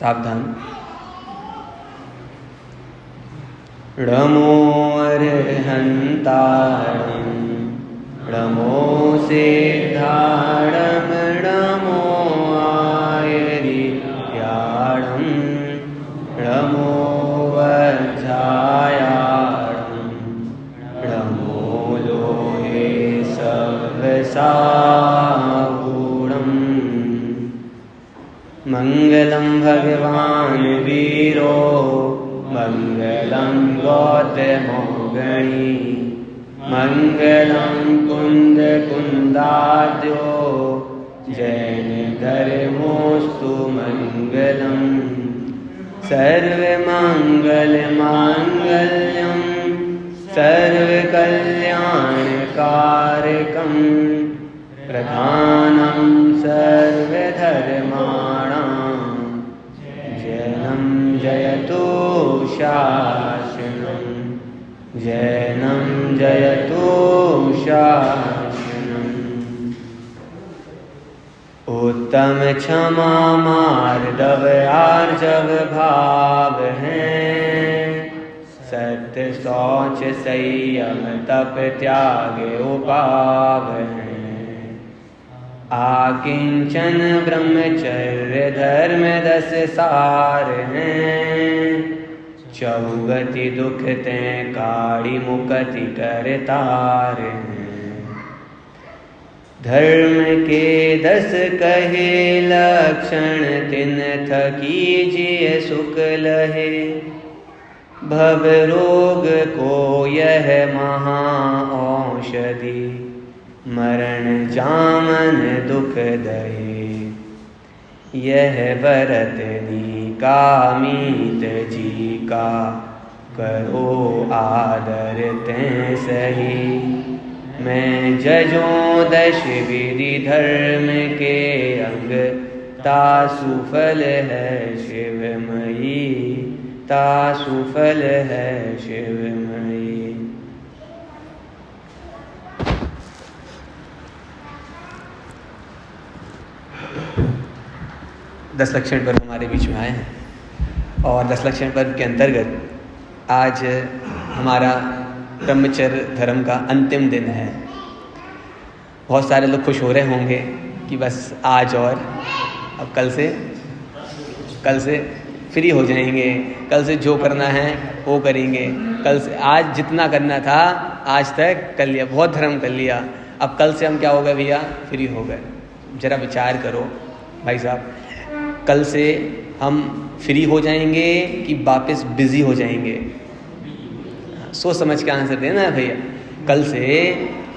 सावधान। णमो अर्हन्तारं णमो सिद्धारं णमो आयर्याणं णमो वज्रायाणं णमो लोहे सवसागुणम्। मंगलं भगवान् वीरो मंगलं गौतमो गणी मंगलं कुन्दकुन्दाद्यो जैन धर्मोऽस्तु मंगलम्। सर्वमङ्गलमाङ्गल्यं सर्वकल्याणकारकं प्रधानं सर्वधर्माणां जैनं जयतु शासनं जैनं जयतु शासनम्। उत्तम क्षमा मार्दव आर्जव भाव हैं सत्य शौच संयम तप त्याग उपाव हैं। आकिंचन ब्रह्मचर्य धर्म 10 सार हैं चौगति दुख ते काड़ी मुकति करतार हैं। धर्म के 10 कहे लक्षण तिन थकीजिए सुख लहे भव रोग को यह महा औषधि मरण जामन दुख दहे। यह भरत निकामित जी का करो आदर ते सही। मैं जजों 10 विधि धर्म के अंग तासुफल है शिवमयी तासुफल है शिवमयी। 10 लक्षण पर्व हमारे बीच में आए हैं और 10 लक्षण पर्व के अंतर्गत आज हमारा ब्रह्मचर्य धर्म का अंतिम दिन है। बहुत सारे लोग खुश हो रहे होंगे कि बस आज और अब कल से फ्री हो जाएंगे, कल से जो करना है वो करेंगे, कल से आज जितना करना था आज तक कर लिया, बहुत धर्म कर लिया, अब कल से हम क्या हो गए भैया, फ्री हो गए। जरा विचार करो भाई साहब, कल से हम फ्री हो जाएंगे कि वापस बिजी हो जाएंगे? सोच समझ के आंसर देना है भैया। कल से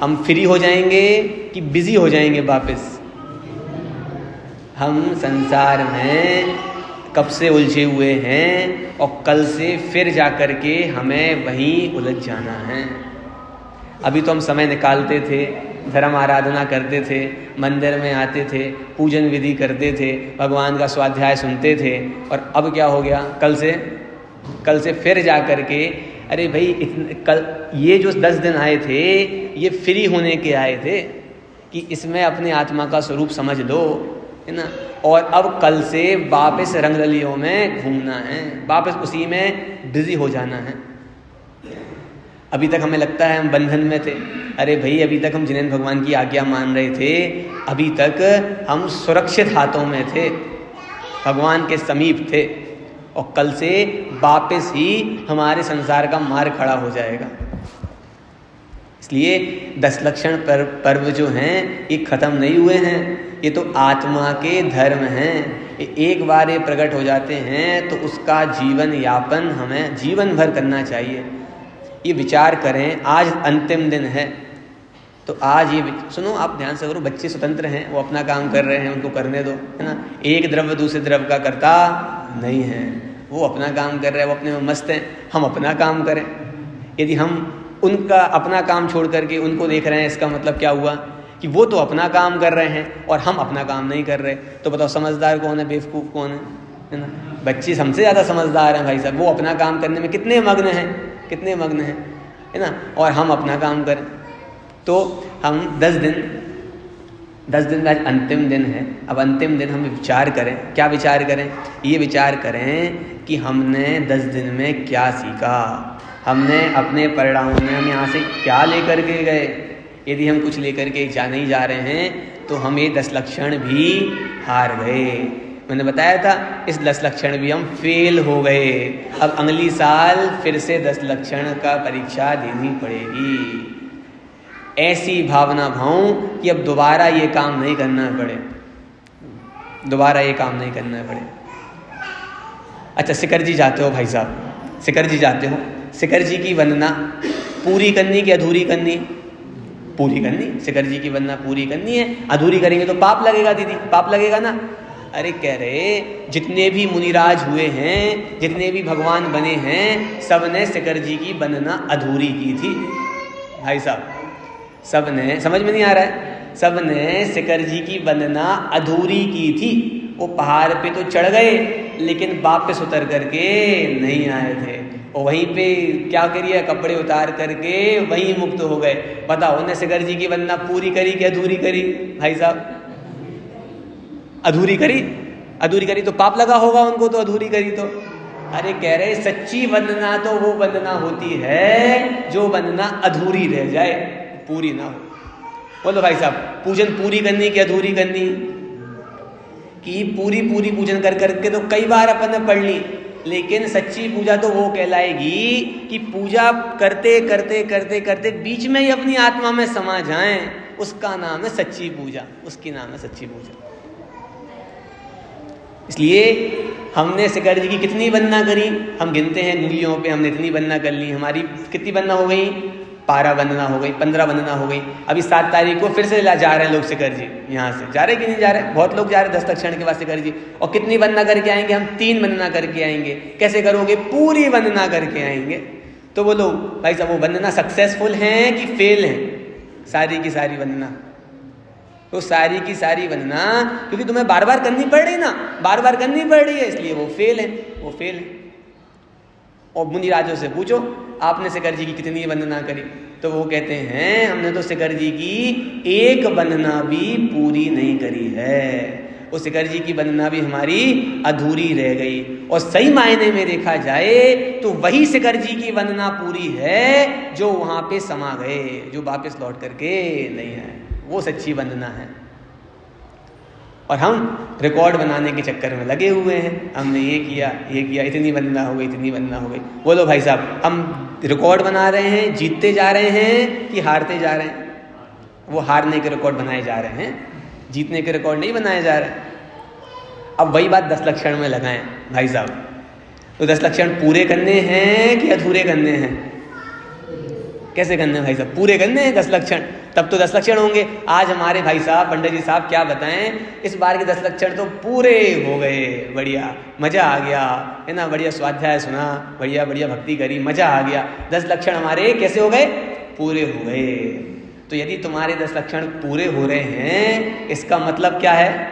हम फ्री हो जाएंगे कि बिजी हो जाएंगे वापस? हम संसार में कब से उलझे हुए हैं और कल से फिर जा कर के हमें वहीं उलझ जाना है। अभी तो हम समय निकालते थे, धर्म आराधना करते थे, मंदिर में आते थे, पूजन विधि करते थे, भगवान का स्वाध्याय सुनते थे, और अब क्या हो गया, कल से फिर जा कर के अरे भाई कल ये जो 10 दिन आए थे ये फ्री होने के आए थे कि इसमें अपने आत्मा का स्वरूप समझ लो, है ना। और अब कल से वापस रंगरलियों में घूमना है, वापस उसी में बिजी हो जाना है। अभी तक हमें लगता है हम बंधन में थे, अरे भाई अभी तक हम जिनेंद्र भगवान की आज्ञा मान रहे थे, अभी तक हम सुरक्षित हाथों में थे, भगवान के समीप थे, और कल से वापस ही हमारे संसार का मार्ग खड़ा हो जाएगा। इसलिए 10 लक्षण पर्व जो हैं ये खत्म नहीं हुए हैं, ये तो आत्मा के धर्म हैं। एक बार ये प्रकट हो जाते हैं तो उसका जीवन यापन हमें जीवन भर करना चाहिए। ये विचार करें, आज अंतिम दिन है तो आज ये सुनो, आप ध्यान से करो, बच्चे स्वतंत्र हैं, वो अपना काम कर रहे हैं, उनको करने दो, है ना। एक द्रव्य दूसरे द्रव्य का करता नहीं है, वो अपना काम कर रहे हैं, वो अपने में मस्त हैं, हम अपना काम करें। यदि हम उनका अपना काम छोड़ करके उनको देख रहे हैं, इसका मतलब क्या हुआ कि वो तो अपना काम कर रहे हैं और हम अपना काम नहीं कर रहे। तो बताओ समझदार कौन है, बेवकूफ़ कौन है ना। बच्चे हमसे ज़्यादा समझदार हैं भाई साहब, वो अपना काम करने में कितने मग्न हैं, है ना, और हम अपना काम करें। तो हम 10 दिन 10 दिन आज अंतिम दिन है। अब अंतिम दिन हम विचार करें, क्या विचार करें? ये विचार करें कि हमने 10 दिन में क्या सीखा, हमने अपने परिणामों में हम यहाँ से क्या लेकर के गए। यदि हम कुछ लेकर के नहीं जा रहे हैं तो हम ये 10 लक्षण भी हार गए। मैंने बताया था इस 10 लक्षण भी हम फेल हो गए। अब अगली साल फिर से 10 लक्षण का परीक्षा देनी पड़ेगी। ऐसी भावना भाऊं कि अब दोबारा ये काम नहीं करना पड़े, दोबारा ये काम नहीं करना पड़े। अच्छा, शिखर जी जाते हो भाई साहब, शिखर जी जाते हो, शिखर जी की वंदना पूरी करनी कि अधूरी करनी? पूरी करनी। शिखर जी की वंदना पूरी करनी है, अधूरी करेंगे तो पाप लगेगा दीदी, पाप लगेगा ना। अरे कह रहे जितने भी मुनिराज हुए हैं, जितने भी भगवान बने हैं, सब ने शिखर जी की वंदना अधूरी की थी भाई साहब। सब ने, समझ में नहीं आ रहा है, सब ने शिखर जी की वंदना अधूरी की थी। वो पहाड़ पे तो चढ़ गए लेकिन वापस उतर करके नहीं आए थे। और वहीं पे क्या करिए, कपड़े उतार करके वहीं मुक्त हो गए। बताओ उन्हें शिखर जी की वंदना पूरी करी कि अधूरी करी भाई साहब? अधूरी करी। अधूरी करी तो पाप लगा होगा उनको, तो अधूरी करी तो। अरे कह रहे सच्ची वंदना तो वो वंदना होती है जो वंदना अधूरी रह जाए, पूरी ना हो। बोलो भाई साहब, पूजन पूरी करनी कि अधूरी करनी? कि पूरी पूरी पूजन कर करके तो कई बार अपन ने पढ़ ली, लेकिन सच्ची पूजा तो वो कहलाएगी कि पूजा करते करते करते करते बीच में ही अपनी आत्मा में समा जाएं, उसका नाम है सच्ची पूजा, उसकी नाम है सच्ची पूजा। इसलिए हमने शिखर जी की कितनी वंदना करी, हम गिनते हैं उंगलियों पे, हमने इतनी वंदना कर ली। हमारी कितनी वंदना हो गई? 12 वंदना हो गई, 15 वंदना हो गई। अभी 7 तारीख को फिर से जा रहे हैं लोग शिखर जी, यहाँ से जा रहे कि नहीं जा रहे? बहुत लोग जा रहे 10 लक्षण के बाद शिखर जी। और कितनी वंदना करके आएंगे? हम 3 वंदना करके आएंगे। कैसे करोगे? पूरी वंदना करके आएंगे। तो बोलो भाई साहब, वो वंदना सक्सेसफुल हैं कि फेल हैं? सारी की सारी वंदना, तो सारी की सारी वंदना, क्योंकि तुम्हें बार बार करनी पड़ रही ना, बार बार करनी पड़ रही है, इसलिए वो फेल है, वो फेल है। और मुनिराजों से पूछो आपने शिखर जी की कितनी वंदना करी, तो वो कहते हैं हमने तो शिखर जी की एक वंदना भी पूरी नहीं करी है। वो शिखर जी की वंदना भी हमारी अधूरी रह गई। और सही मायने में देखा जाए तो वही शिखर जी की वंदना पूरी है जो वहां पे समा गए, जो वापस लौट करके नहीं है, वो सच्ची वंदना है। और हम रिकॉर्ड बनाने के चक्कर में लगे हुए हैं, हमने ये किया, इतनी वंदना हो गई, इतनी वंदना हो गई। बोलो भाई साहब, हम रिकॉर्ड बना रहे हैं, जीतते जा रहे हैं कि हारते जा रहे हैं? वो हारने के रिकॉर्ड बनाए जा रहे हैं, जीतने के रिकॉर्ड नहीं बनाए जा रहे। अब वही बात 10 लक्षण में लगाएं भाई साहब, तो 10 लक्षण पूरे करने हैं कि अधूरे करने हैं? कैसे करने हैं भाई साहब? पूरे करने हैं 10 लक्षण, तब तो 10 लक्षण होंगे। आज हमारे भाई साहब पंडित जी साहब क्या बताएं, इस बार के 10 लक्षण तो पूरे हो गए, बढ़िया मजा आ गया है ना, बढ़िया स्वाध्याय सुना, बढ़िया बढ़िया भक्ति करी, मजा आ गया। 10 लक्षण हमारे कैसे हो गए? पूरे हो गए। तो यदि तुम्हारे 10 लक्षण पूरे हो रहे हैं, इसका मतलब क्या है?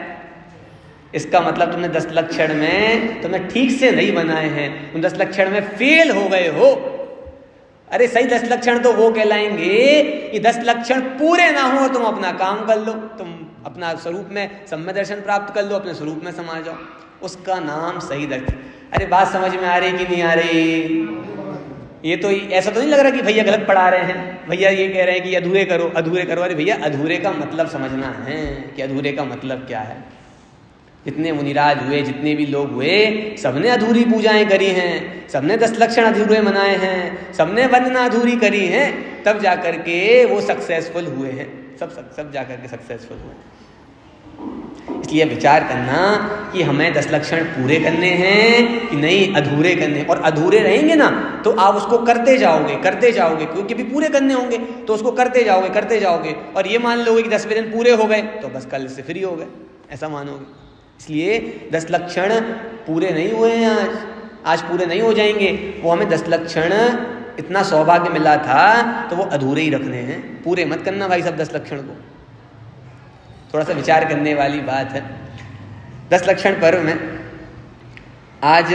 इसका मतलब तुमने 10 लक्षण में तुमने ठीक से नहीं बनाए हैं, तुम 10 लक्षण में फेल हो गए हो। अरे सही 10 लक्षण तो वो कहलाएंगे कि 10 लक्षण पूरे ना हो, तुम अपना काम कर लो, तुम अपना स्वरूप में सम्य दर्शन प्राप्त कर लो, अपने स्वरूप में समा जाओ, उसका नाम सही दर्शन। अरे बात समझ में आ रही कि नहीं आ रही? ये तो ऐसा तो नहीं लग रहा कि भैया गलत पढ़ा रहे हैं, भैया ये कह रहे हैं कि अधूरे करो, अधूरे करो। अरे भैया अधूरे का मतलब समझना है कि अधूरे का मतलब क्या है। जितने मुनिराज हुए, जितने भी लोग हुए, सबने अधूरी पूजाएं करी हैं, सबने 10 लक्षण अधूरे मनाए हैं, सबने वंदना अधूरी करी हैं, तब जाकर के वो सक्सेसफुल हुए हैं, सब जाकर के सक्सेसफुल हुए। इसलिए विचार करना कि हमें 10 लक्षण पूरे करने हैं कि नहीं अधूरे करने। और अधूरे रहेंगे ना तो आप उसको करते जाओगे, क्योंकि भी पूरे करने होंगे तो उसको करते जाओगे। और ये मान लोगे कि 10वें दिन पूरे हो गए तो बस कल से फ्री हो गए, ऐसा मानोगे। इसलिए 10 लक्षण पूरे नहीं हुए हैं, आज पूरे नहीं हो जाएंगे। वो हमें 10 लक्षण इतना सौभाग्य मिला था तो वो अधूरे ही रखने हैं, पूरे मत करना भाई साहब 10 लक्षण को। थोड़ा सा विचार करने वाली बात है। 10 लक्षण पर्व में आज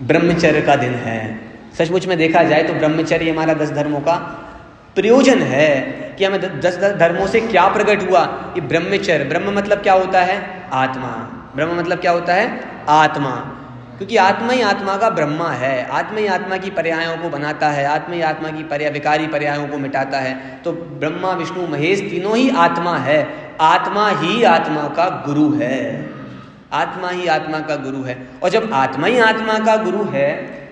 ब्रह्मचर्य का दिन है। सचमुच में देखा जाए तो ब्रह्मचर्य हमारा 10 धर्मों का प्रयोजन है कि हमें 10 धर्मों से क्या प्रकट हुआ। ये ब्रह्मचर्य, ब्रह्म मतलब क्या होता है? आत्मा। ब्रह्म मतलब क्या होता है? आत्मा। क्योंकि आत्मा ही आत्मा का ब्रह्मा है, आत्मा ही आत्मा की पर्यायों को बनाता है, आत्मा ही आत्मा की विकारी पर्यायों को मिटाता है। तो ब्रह्मा विष्णु महेश तीनों ही आत्मा है। आत्मा ही आत्मा का गुरु है, आत्मा ही आत्मा का गुरु है। और जब आत्मा ही आत्मा का गुरु है,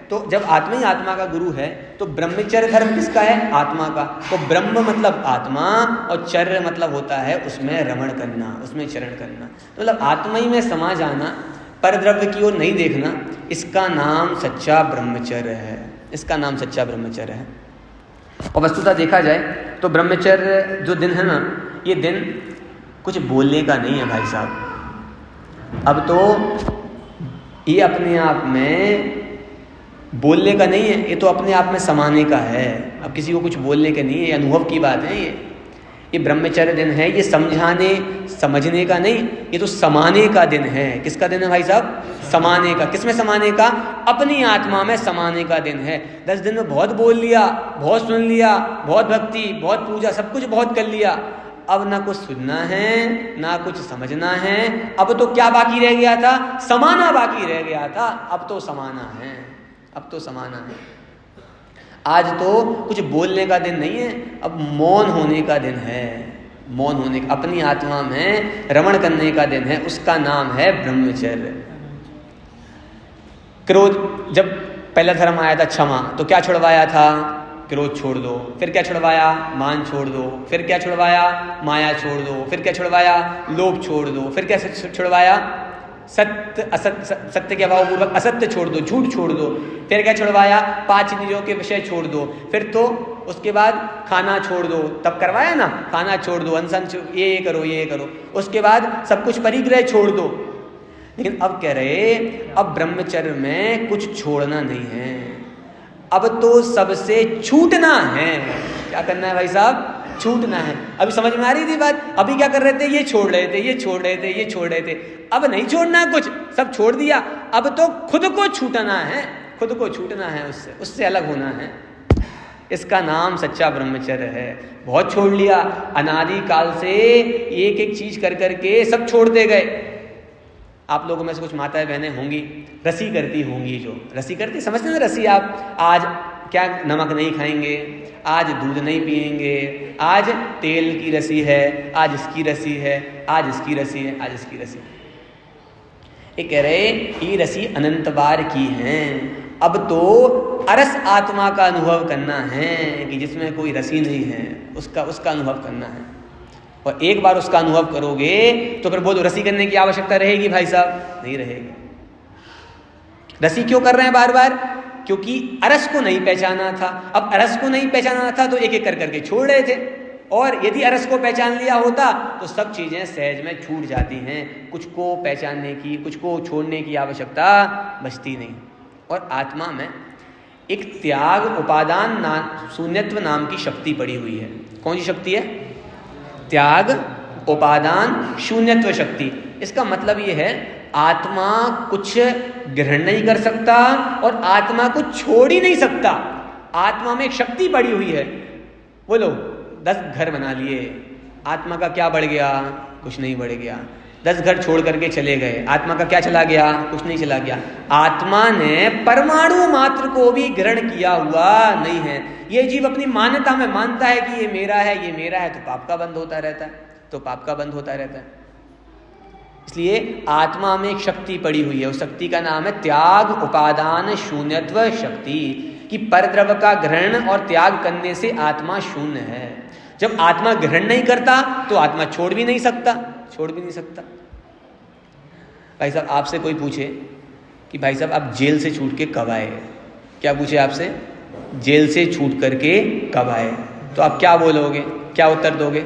तो जब आत्मा ही आत्मा का गुरु है तो ब्रह्मचर्य धर्म किसका है? आत्मा का। तो ब्रह्म मतलब आत्मा और चर्य मतलब होता है उसमें रमण करना, उसमें चरण करना। तो मतलब आत्मा ही में समा जाना, परद्रव्य की ओर नहीं देखना, इसका नाम सच्चा ब्रह्मचर्य है, इसका नाम सच्चा ब्रह्मचर्य है। और वस्तुतः देखा जाए तो ब्रह्मचर्य जो दिन है ना, ये दिन कुछ बोलने का नहीं है भाई साहब। अब तो ये अपने आप में बोलने का नहीं है, ये तो अपने आप में समाने का है। अब किसी को कुछ बोलने का नहीं है, ये अनुभव की बात है। ये ब्रह्मचर्य दिन है, ये समझाने समझने का नहीं, ये तो समाने का दिन है। किसका दिन है भाई साहब? समाने का। किसमें समाने का? अपनी आत्मा में समाने का दिन है। 10 दिन में बहुत बोल लिया, बहुत सुन लिया, बहुत भक्ति, बहुत पूजा, सब कुछ बहुत कर लिया, अब ना कुछ सुनना है ना कुछ समझना है। अब तो क्या बाकी रह गया था? समाना बाकी रह गया था। अब तो समाना है, अब तो समाना है। आज तो कुछ बोलने का दिन नहीं है, अब मौन होने का दिन है। मौन होने का, अपनी आत्मा में रमण करने का दिन है, उसका नाम है ब्रह्मचर्य। क्रोध, जब पहला धर्म आया था क्षमा, तो क्या छुड़वाया था? क्रोध छोड़ दो। फिर क्या छुड़वाया? मान छोड़ दो। फिर क्या छुड़वाया? माया छोड़ दो। फिर क्या छुड़वाया? लोभ छोड़ दो। फिर क्या छुड़वाया? सत्य असत्य, सत्य के अभाव पूर्वक असत्य छोड़ दो, झूठ छोड़ दो। फिर क्या छुड़वाया? 5 इंद्रियों के विषय छोड़ दो। फिर तो उसके बाद खाना छोड़ दो, तब करवाया ना, खाना छोड़ दो, अनशन ये करो, ये करो। उसके बाद सब कुछ परिग्रह छोड़ दो। लेकिन अब कह रहे, अब ब्रह्मचर्य में कुछ छोड़ना नहीं है, अब तो सबसे छूटना है। क्या करना है भाई साहब? छूटना है। अभी समझ में आ रही थी बात? अभी क्या कर रहे थे? ये छोड़ रहे थे, ये छोड़ रहे थे, ये छोड़ रहे थे। अब नहीं छोड़ना कुछ, सब छोड़ दिया। अब तो खुद को छूटना है, खुद को छूटना है, उससे अलग होना है। इसका नाम सच्चा ब्रह्मचर्य है। बहुत छोड़ लिया, अनादि काल से एक एक चीज कर करके सब छोड़ते गए। आप लोगों में से कुछ माताएं बहनें होंगी, रसी करती होंगी, जो रसी करती, समझते हैं ना रसी आप? आज क्या नमक नहीं खाएंगे, आज दूध नहीं पिएंगे, आज तेल की रसी है, आज इसकी रसी है, आज इसकी रसी है, आज इसकी रसी है। ये कह रहे ये रसी अनंत बार की हैं। अब तो अरस आत्मा का अनुभव करना है कि जिसमें कोई रसी नहीं है, उसका अनुभव करना है। और एक बार उसका अनुभव करोगे तो फिर वो रसी करने की आवश्यकता रहेगी भाई साहब? नहीं रहेगी। रसी क्यों कर रहे हैं बार बार? क्योंकि अरस को नहीं पहचाना था। अब अरस को नहीं पहचाना था तो एक एक कर करके छोड़ रहे थे। और यदि अरस को पहचान लिया होता तो सब चीजें सहज में छूट जाती हैं, कुछ को पहचानने की, कुछ को छोड़ने की आवश्यकता बचती नहीं। और आत्मा में एक त्याग, उपादान, शून्यत्व नाम की शक्ति पड़ी हुई है। कौन सी शक्ति है? त्याग, उपादान, शून्यत्व शक्ति। इसका मतलब ये है, आत्मा कुछ ग्रहण नहीं कर सकता और आत्मा कुछ छोड़ ही नहीं सकता। आत्मा में एक शक्ति पड़ी हुई है। बोलो, 10 घर बना लिए, आत्मा का क्या बढ़ गया? कुछ नहीं बढ़ गया। 10 घर छोड़ करके चले गए, आत्मा का क्या चला गया? कुछ नहीं चला गया। आत्मा ने परमाणु मात्र को भी ग्रहण किया हुआ नहीं है। ये जीव अपनी मान्यता में मानता है कि ये मेरा है, ये मेरा है, तो पाप का बंध होता रहता है, तो पाप का बंध होता रहता है। इसलिए आत्मा में एक शक्ति पड़ी हुई है, उस शक्ति का नाम है त्याग, उपादान, शून्यत्व शक्ति। कि परद्रव्य का ग्रहण और त्याग करने से आत्मा शून्य है। जब आत्मा ग्रहण नहीं करता तो आत्मा छोड़ भी नहीं सकता, छोड़ भी नहीं सकता। भाई साहब, आपसे कोई पूछे कि भाई साहब आप जेल से छूट के कब आए? क्या पूछे आपसे? जेल से छूट करके कब आए? तो आप क्या बोलोगे? क्या उत्तर दोगे?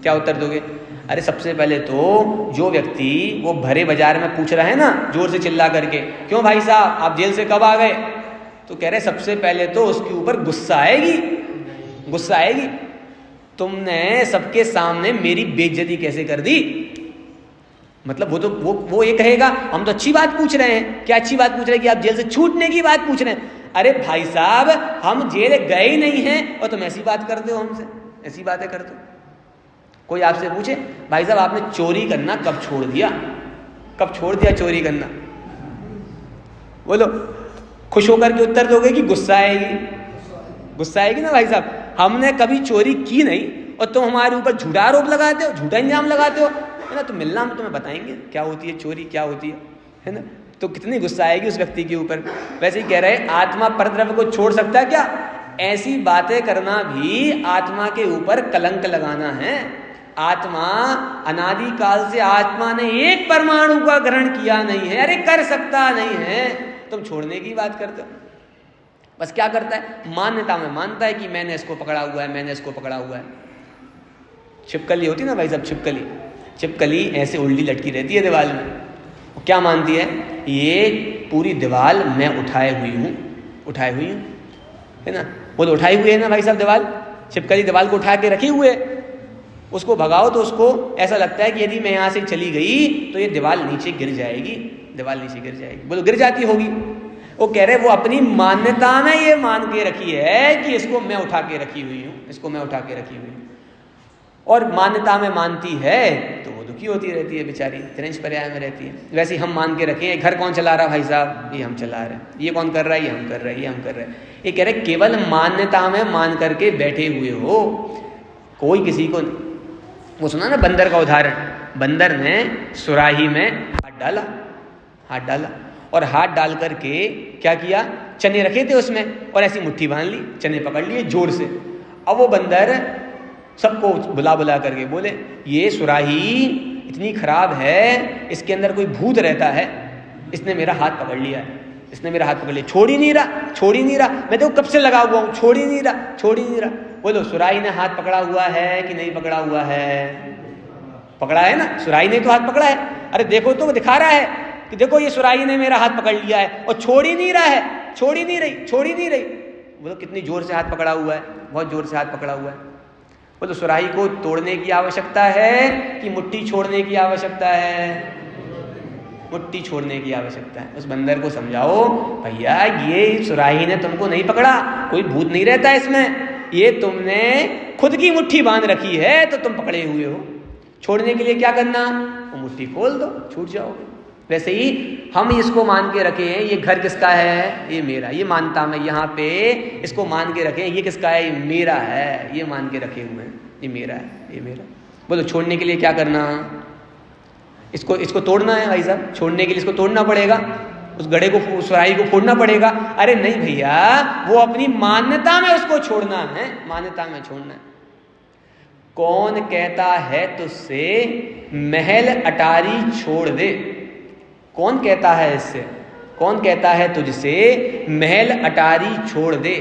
क्या उत्तर दोगे? अरे सबसे पहले तो जो व्यक्ति वो भरे बाजार में पूछ रहा है ना, जोर से चिल्ला करके, क्यों भाई साहब आप जेल से कब आ गए? तो कह रहे सबसे पहले तो उसके ऊपर गुस्सा आएगी, गुस्सा आएगी। तुमने सबके सामने मेरी बेइज्जती कैसे कर दी? मतलब वो ये कहेगा हम तो अच्छी बात पूछ रहे हैं। क्या अच्छी बात पूछ रहे हैं? कि आप जेल से छूटने की बात पूछ रहे हैं। अरे भाई साहब, हम जेल गए ही नहीं हैं और तुम ऐसी बात करते हो हमसे, ऐसी बातें करते हो। कोई आपसे पूछे भाई साहब आपने चोरी करना कब छोड़ दिया, कब छोड़ दिया चोरी करना? बोलो, खुश होकर के उत्तर दोगे कि गुस्सा आएगी? गुस्सा आएगी ना भाई साहब। हमने कभी चोरी की नहीं और तुम हमारे ऊपर झूठा आरोप लगाते हो, झूठा इल्जाम लगाते हो, है ना। तो मिलना, हम तुम्हें बताएंगे क्या होती है चोरी, क्या होती है ना। तो कितनी गुस्सा आएगी उस व्यक्ति के ऊपर। वैसे ही कह रहे, आत्मा परद्रव्य को छोड़ सकता है क्या? ऐसी बातें करना भी आत्मा के ऊपर कलंक लगाना है। आत्मा अनादि काल से आत्मा ने एक परमाणु का ग्रहण किया नहीं है। अरे कर सकता नहीं है, तुम छोड़ने की बात करते हो। बस क्या करता है, मान्यता में मानता है कि मैंने इसको पकड़ा हुआ है, मैंने इसको पकड़ा हुआ है। छिपकली होती ना भाई साहब, छिपकली, छिपकली ऐसे उल्टी लटकी रहती है दीवार में। क्या मानती है, ये पूरी दीवार मैं उठाए हुई हूँ, उठाए हुई हूँ, है ना। वो तो उठाई हुई है ना भाई साहब दीवार। छिपकली दीवार को उठा के रखी हुए, उसको भगाओ तो उसको ऐसा लगता है कि यदि मैं यहाँ से चली गई तो ये दीवार नीचे गिर जाएगी, दीवार नीचे गिर जाएगी। बोलो गिर जाती होगी। वो कह रहे, वो अपनी मान्यता में ये मान के रखी है कि इसको मैं उठा के रखी हुई हूँ, इसको मैं उठा के रखी हुई हूँ। और मान्यता में मानती है तो वो दुखी होती रहती है बेचारी, त्रिंश पर्याय में रहती है। वैसे ही हम मान के रखे हैं, घर कौन चला रहा भाई साहब, ये हम चला रहे हैं। ये कौन कर रहा है, ये हम कर रहे हैं, ये हम कर रहे हैं। ये कह रहे केवल मान्यता में मान करके बैठे हुए हो, कोई किसी को नहीं। वो सुना ना बंदर का उदाहरण, बंदर ने सुराही में हाथ डाला, हाथ डाला और हाथ डाल करके क्या किया, चने रखे थे उसमें और ऐसी मुट्ठी बांध ली, चने पकड़ लिए जोर से। अब वो बंदर सबको बुला बुला करके बोले, ये सुराही इतनी खराब है, इसके अंदर कोई भूत रहता है, इसने मेरा हाथ पकड़ लिया है, इसने मेरा हाथ पकड़ लिया, छोड़ ही नहीं रहा, छोड़ ही नहीं रहा, मैं तो कब से लगा हुआ हूँ, छोड़ ही नहीं रहा, छोड़ ही नहीं रहा। बोलो सुराही ने हाथ पकड़ा हुआ है कि नहीं पकड़ा हुआ है? पकड़ा है ना, सुराही ने तो हाथ पकड़ा है। अरे देखो तो, वो दिखा रहा है कि देखो ये सुराही ने मेरा हाथ पकड़ लिया है और छोड़ ही नहीं रहा है, छोड़ ही नहीं रही, छोड़ ही नहीं रही। बोलो कितनी जोर से हाथ पकड़ा हुआ है, बहुत जोर से हाथ पकड़ा हुआ है। बोलो सुराही को तोड़ने की आवश्यकता है कि मुट्ठी छोड़ने की आवश्यकता है? मुट्ठी छोड़ने की आवश्यकता है। उस बंदर को समझाओ, भैया ये सुराही ने तुमको नहीं पकड़ा, कोई भूत नहीं रहता इसमें, ये तुमने खुद की मुट्ठी बांध रखी है तो तुम पकड़े हुए हो। छोड़ने के लिए क्या करना, वो मुट्ठी खोल दो, छूट जाओगे। वैसे ही हम इसको मान के रखे हैं, ये घर किसका है, ये मेरा, ये मानता मैं यहाँ पे इसको मान के रखे हैं, ये किसका है, ये मेरा है, ये मान के रखे हुए हैं, ये मेरा है, ये मेरा। बोलो छोड़ने के लिए क्या करना, इसको तोड़ना है भाई साहब, छोड़ने के लिए इसको तोड़ना पड़ेगा, उस गड़े को, सुराही को फोड़ना पड़ेगा। अरे नहीं भैया, वो अपनी मान्यता में उसको छोड़ना है, मान्यता में छोड़ना है। कौन कहता है तुझसे महल अटारी छोड़ दे, कौन कहता है इससे, कौन कहता है तुझसे महल अटारी छोड़ दे,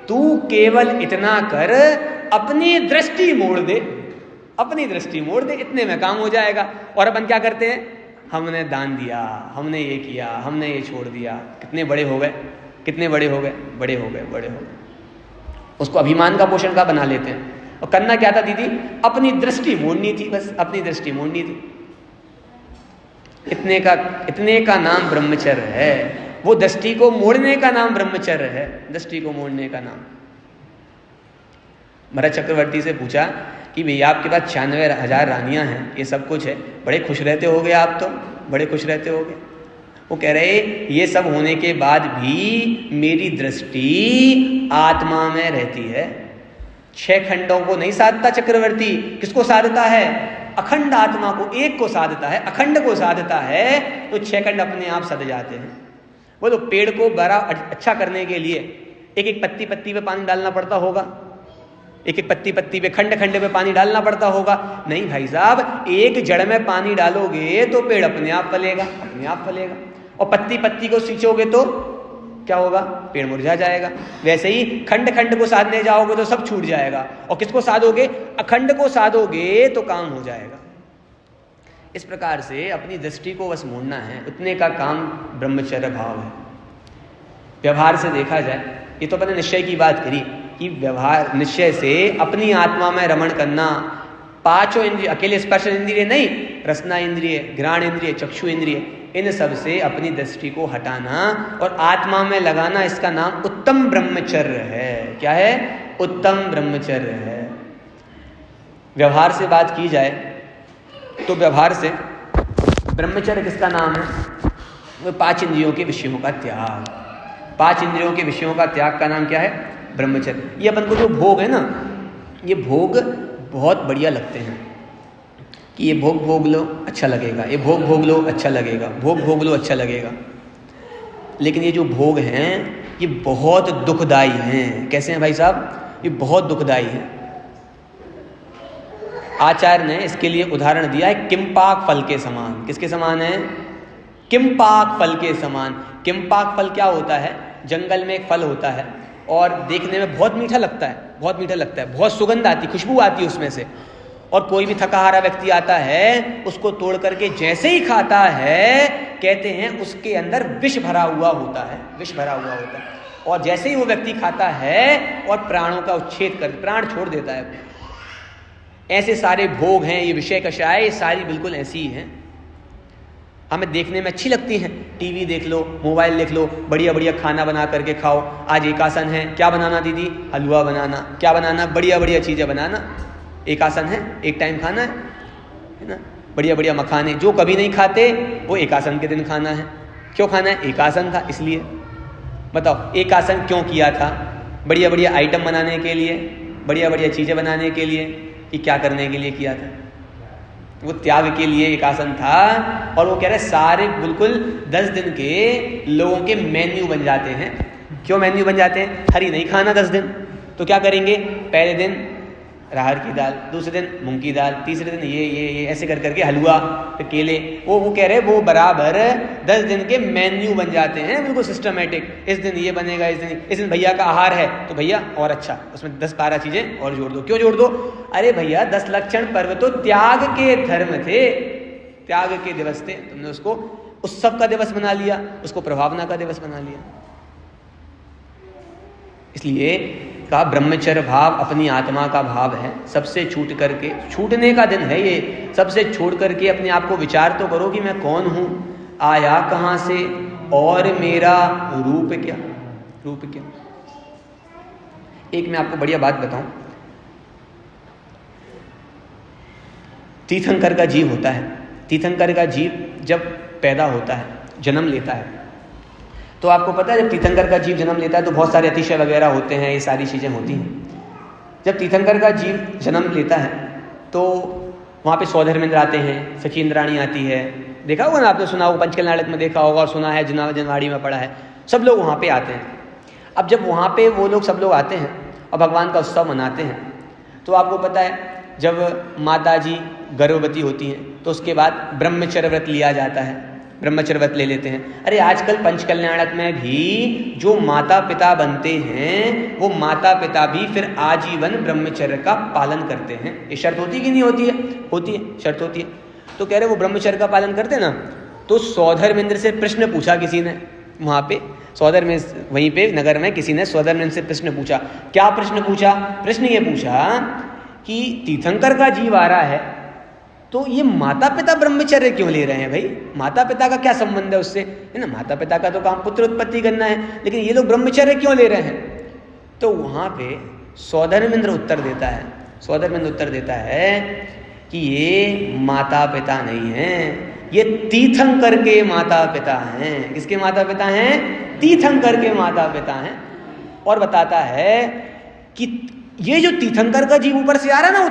तू केवल इतना कर अपनी दृष्टि मोड़ दे, अपनी दृष्टि मोड़ दे, इतने में काम हो जाएगा। और अपन क्या करते हैं, हमने दान दिया, हमने ये किया, हमने ये छोड़ दिया, कितने बड़े हो गए, कितने बड़े हो गए, बड़े हो गए, बड़े हो गए। उसको अभिमान का पोषण का बना लेते हैं। और करना क्या था दीदी, अपनी दृष्टि मोड़नी थी, बस अपनी दृष्टि मोड़नी थी। इतने का नाम ब्रह्मचर्य है, वो दृष्टि को मोड़ने का नाम ब्रह्मचर्य है, दृष्टि को मोड़ने का नाम। महाराज चक्रवर्ती से पूछा कि भैया आपके पास 96,000 रानियां हैं, ये सब कुछ है, बड़े खुश रहते होगे आप तो, बड़े खुश रहते होगे। वो कह रहे ये सब होने के बाद भी मेरी दृष्टि आत्मा में रहती है, 6 खंडों को नहीं साधता चक्रवर्ती। किसको साधता है, अखंड आत्मा को, एक को साधता है, अखंड को साधता है, तो 6 खंड अपने आप सध जाते हैं। बोलो पेड़ को बड़ा अच्छा करने के लिए एक एक पत्ती पत्ती पे पानी डालना पड़ता होगा, एक एक पत्ती पत्ती पे, खंड खंड पे पानी डालना पड़ता होगा? नहीं भाई साहब, एक जड़ में पानी डालोगे तो पेड़ अपने आप फलेगा, अपने आप फलेगा। और पत्ती पत्ती को सींचोगे तो क्या होगा, पेड़ मुरझा जाएगा। वैसे ही खंड खंड को साधने जाओगे तो सब छूट जाएगा, और किसको साधोगे, अखंड को साधोगे तो काम हो जाएगा। इस प्रकार से अपनी दृष्टि को बस मोड़ना है, उतने का काम ब्रह्मचर्य भाव है। व्यवहार से देखा जाए, ये तो अपने निश्चय की बात करी कि व्यवहार निश्चय से अपनी आत्मा में रमण करना, 5 इंद्रिय, अकेले स्पर्श इंद्रिय नहीं, रसना इंद्रिय, घ्राण इंद्रिय, चक्षु इंद्रिय, इन सब से अपनी दृष्टि को हटाना और आत्मा में लगाना, इसका नाम उत्तम ब्रह्मचर्य है। क्या है? उत्तम ब्रह्मचर्य है। व्यवहार से बात की जाए तो व्यवहार से ब्रह्मचर्य किसका नाम है? वो 5 इंद्रियों के विषयों का त्याग। 5 इंद्रियों के विषयों का त्याग का नाम क्या है? ब्रह्मचर्य। ये अपन को जो भोग है ना, ये भोग बहुत बढ़िया लगते हैं कि ये भोग भोग लो अच्छा लगेगा, ये भोग भोग लो अच्छा लगेगा, भोग भोग लो अच्छा लगेगा। लेकिन ये जो भोग हैं ये बहुत दुखदाई हैं। कैसे हैं भाई साहब? ये बहुत दुखदाई हैं। आचार्य ने इसके लिए उदाहरण दिया है किम्पाक फल के समान। किसके समान है? किम्पाक फल के समान। किम्पाक फल क्या होता है? जंगल में एक फल होता है और देखने में बहुत मीठा लगता है, बहुत मीठा लगता है, बहुत सुगंध आती, खुशबू आती है उसमें से। और कोई भी थका हारा व्यक्ति आता है, उसको तोड़ करके जैसे ही खाता है, कहते हैं उसके अंदर विष भरा हुआ होता है, विष भरा हुआ होता है। और जैसे ही वो व्यक्ति खाता है और प्राणों का उच्छेद कर प्राण छोड़ देता है। ऐसे सारे भोग हैं, ये विषय कषाय, ये सारी बिल्कुल ऐसी ही हैं। हमें देखने में अच्छी लगती हैं। टीवी देख लो, मोबाइल देख लो, बढ़िया बढ़िया खाना बना करके खाओ। आज एकासन है, क्या बनाना दीदी? हलवा बनाना। क्या बनाना? बढ़िया बढ़िया चीज़ें बनाना। एकासन है, एक टाइम खाना है ना? बढ़िया बढ़िया मखाने। जो कभी नहीं खाते वो एकासन के दिन खाना है। क्यों खाना है? एकासन था इसलिए। बताओ एकासन क्यों किया था? बढ़िया बढ़िया आइटम बनाने के लिए, बढ़िया बढ़िया चीज़ें बनाने के लिए, कि क्या करने के लिए किया था? वो त्याग के लिए एक आसन था। और वो कह रहे सारे बिल्कुल 10 दिन के लोगों के मेन्यू बन जाते हैं। क्यों मेन्यू बन जाते हैं? हरी नहीं खाना 10 दिन, तो क्या करेंगे? पहले दिन राहर की दाल, दूसरे दिन मूंग की दाल, तीसरे दिन ये ऐसे कर करके हलवा, फिर केले। वो कह रहे वो बराबर 10 दिन के मेन्यू बन जाते हैं, बिल्कुल सिस्टमेटिक। इस दिन ये बनेगा, इस दिन भैया का आहार है तो भैया और अच्छा उसमें 10-12 चीजें और जोड़ दो। क्यों जोड़ दो? अरे भैया 10 लक्षण पर्व तो त्याग के धर्म थे, त्याग के दिवस थे। तुमने उसको उत्सव का दिवस बना लिया, उसको प्रभावना का दिवस बना लिया। इसलिए का ब्रह्मचर्य भाव अपनी आत्मा का भाव है। सबसे छूट करके, छूटने का दिन है ये, सबसे छोड़ करके अपने आप को विचार तो करो कि मैं कौन हूँ, आया कहाँ से और मेरा रूप क्या? रूप क्या? एक मैं आपको बढ़िया बात बताऊं। तीर्थंकर का जीव होता है। तीर्थंकर का जीव जब पैदा होता है, जन्म लेता है, तो आपको पता है जब तीर्थंकर का जीव जन्म लेता है तो बहुत सारे अतिशय वगैरह होते हैं, ये सारी चीज़ें होती हैं। जब तीर्थंकर का जीव जन्म लेता है तो वहाँ पे सौधर्मेंद्र आते हैं, सचींद्राणी आती है। देखा होगा ना आपने, सुना होगा, पंचकल में देखा होगा और सुना है, जनवाड़ी में पढ़ा है। सब लोग वहाँ पे आते हैं। अब जब वहाँ पे वो लोग सब लोग आते हैं और भगवान का उत्सव मनाते हैं, तो आपको पता है जब माता जी गर्भवती होती हैं तो उसके बाद ब्रह्मचर्य व्रत लिया जाता है, ब्रह्मचर्य व्रत ले लेते हैं। अरे आजकल पंचकल्याणक में भी जो माता पिता बनते हैं वो माता पिता भी फिर आजीवन ब्रह्मचर्य का पालन करते हैं। ये शर्त होती कि नहीं होती है? होती है, शर्त होती है। तो कह रहे वो ब्रह्मचर्य का पालन करते ना। तो सौधर्मेंद्र से प्रश्न पूछा किसी ने, वहाँ पे सौधर्मेंद्र, वहीं पे नगर में किसी ने सौधर्मेंद्र से प्रश्न पूछा। क्या प्रश्न पूछा? प्रश्न ये पूछा कि तीर्थंकर का जीव आ रहा है तो ये माता पिता ब्रह्मचर्य क्यों ले रहे हैं भाई? माता पिता का क्या संबंध है उससे? है ना, माता पिता का तो काम पुत्र उत्पत्ति करना है, लेकिन ये लोग ब्रह्मचर्य क्यों ले रहे हैं? तो वहाँ पे सौधर्मेंद्र उत्तर देता है, सौधर्मेंद्र उत्तर देता है कि ये माता पिता नहीं हैं, ये तीर्थंकर के माता पिता हैं। किसके माता पिता हैं? तीर्थंकर के माता पिता हैं। और बताता है कि ये जो तीर्थंकर का जीव ऊपर से आ रहा है ना,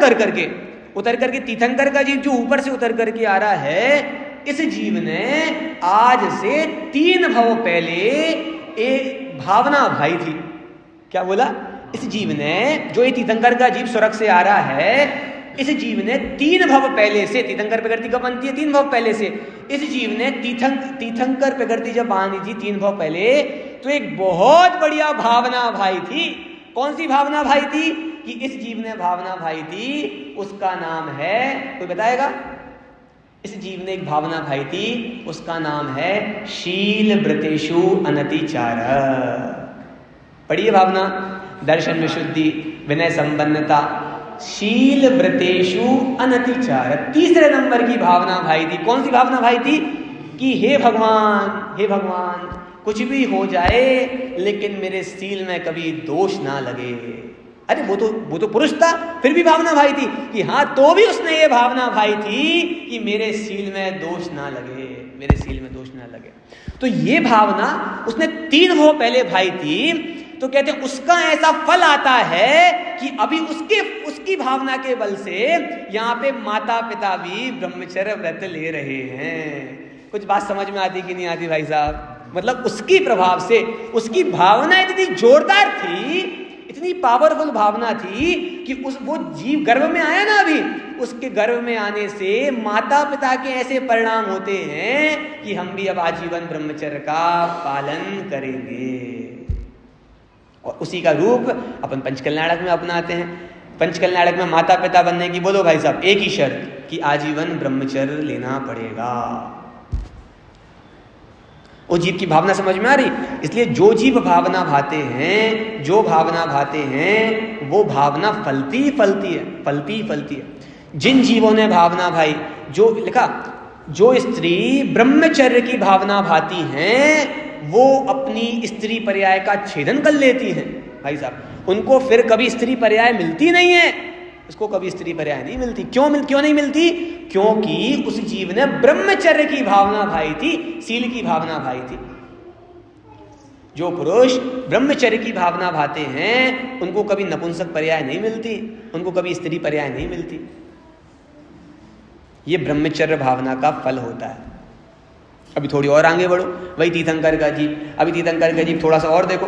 उतर करके तीर्थंकर का जीव जो ऊपर से उतर करके आ रहा है, इस जीव ने आज से 3 भव पहले एक भावना भाई थी। क्या बोला? इस जीव ने, जो ये तीर्थंकर का जीव स्वर्ग से आ रहा है, इस जीव ने 3 भव पहले से, तीर्थंकर प्रकृति कब बनती है? 3 भव पहले से। इस जीव ने तीर्थंकर प्रकृति जब बांधी थी 3 भव पहले, तो एक बहुत बढ़िया भावना भाई थी। कौन सी भावना भाई थी? कि इस जीव ने भावना भाई थी, उसका नाम है, कोई बताएगा? इस जीव ने एक भावना भाई थी, उसका नाम है शील व्रतेषु अनतिचार। पढ़िए भावना, दर्शन विशुद्धि, विनय संपन्नता, शील व्रतेषु अनतिचार। तीसरे नंबर की भावना भाई थी। कौन सी भावना भाई थी? कि हे भगवान कुछ भी हो जाए लेकिन मेरे सील में कभी दोष ना लगे। अरे वो तो पुरुष था, फिर भी भावना भाई थी कि हाँ, तो भी उसने ये भावना भाई थी कि मेरे सील में दोष ना लगे, मेरे सील में दोष ना लगे। तो ये भावना उसने 3 भाव पहले भाई थी, तो कहते हैं उसका ऐसा फल आता है कि अभी उसकी भावना के बल से यहाँ पे माता पिता भी ब्रह्मचर्य व्रत ले रहे हैं। कुछ बात समझ में आती कि नहीं आती भाई साहब? मतलब उसकी प्रभाव से उसकी भावना इतनी जोरदार थी, इतनी पावरफुल भावना थी कि वो जीव गर्भ में आया ना, अभी उसके गर्भ में आने से माता पिता के ऐसे परिणाम होते हैं कि हम भी अब आजीवन ब्रह्मचर्य का पालन करेंगे। और उसी का रूप अपन पंचकल्याणक में अपनाते हैं। पंचकल्याणक में माता पिता बनने की बोलो भाई साहब एक ही शर्त कि आजीवन ब्रह्मचर्य लेना पड़ेगा। वो जीव की भावना समझ में आ रही? इसलिए जो जीव भावना भाते हैं, वो भावना फलती है। जिन जीवों ने भावना भाई, जो लिखा, जो स्त्री ब्रह्मचर्य की भावना भाती हैं वो अपनी स्त्री पर्याय का छेदन कर लेती हैं भाई साहब। उनको फिर कभी स्त्री पर्याय मिलती नहीं है, उसको कभी स्त्री पर्याय नहीं मिलती। क्यों नहीं मिलती? क्योंकि उस जीव ने ब्रह्मचर्य की भावना भाई थी, सील की भावना भाई थी। जो पुरुष ब्रह्मचर्य की भावना भाते हैं उनको कभी नपुंसक पर्याय नहीं मिलती, उनको कभी स्त्री पर्याय नहीं मिलती। ये ब्रह्मचर्य भावना का फल होता है। अभी थोड़ी और आगे बढ़ो, वही तीर्थंकर का जीव। अभी तीर्थंकर का जीव थोड़ा सा और देखो।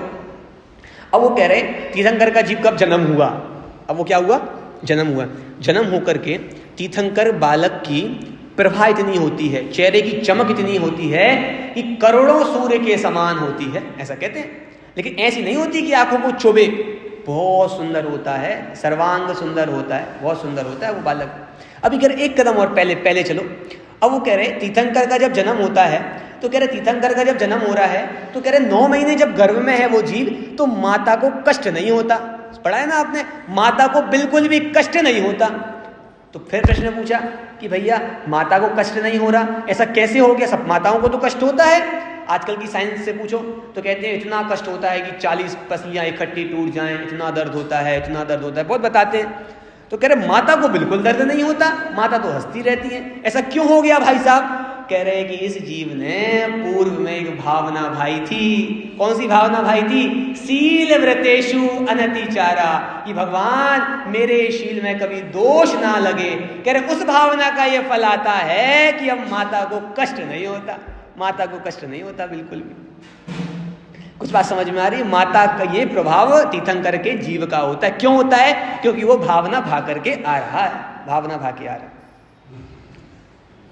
अब वो कह रहे तीर्थंकर का जीव कब जन्म हुआ? अब वो क्या हुआ? जन्म हुआ। जन्म होकर के तीर्थंकर बालक की प्रभा इतनी होती है, चेहरे की चमक इतनी होती है कि करोड़ों सूर्य के समान होती है, ऐसा कहते हैं। लेकिन ऐसी नहीं होती कि आंखों को चुभे। बहुत सुंदर होता है, सर्वांग सुंदर होता है, बहुत सुंदर होता है वो बालक। अभी कह रहे एक कदम और पहले चलो। अब वो कह रहे तीर्थंकर का जब जन्म होता है तो कह रहे तीर्थंकर का जब जन्म हो रहा है तो कह रहे 9 महीने जब गर्भ में है वो जीव, तो माता को कष्ट नहीं होता। पढ़ा है ना आपने? माता को बिल्कुल भी कष्ट नहीं होता। तो फिर प्रश्न पूछा कि भैया माता को कष्ट नहीं हो रहा, ऐसा कैसे हो गया? सब माताओं को तो कष्ट होता है। आजकल की साइंस से पूछो तो कहते हैं इतना कष्ट होता है कि 40 पसलियां इकट्ठी टूट जाएं, इतना दर्द होता है, बहुत बताते हैं। तो कह रहे माता को बिल्कुल दर्द नहीं होता, माता तो हंसती रहती है। ऐसा क्यों हो गया भाई साहब? कह रहे कि इस जीव ने पूर्व में एक भावना भाई थी। कौन सी भावना भाई थी? शील व्रतेषु अनतिचारा, कि भगवान मेरे शील में कभी दोष ना लगे। कह रहे उस भावना का ये फल आता है कि अब माता को कष्ट नहीं होता, माता को कष्ट नहीं होता बिल्कुल भी। कुछ बात समझ में आ रही है? माता का ये प्रभाव तीर्थंकर के जीव का होता है। क्यों होता है? क्योंकि वो भावना भा करके आ रहा है, भावना भा के आ रहा है।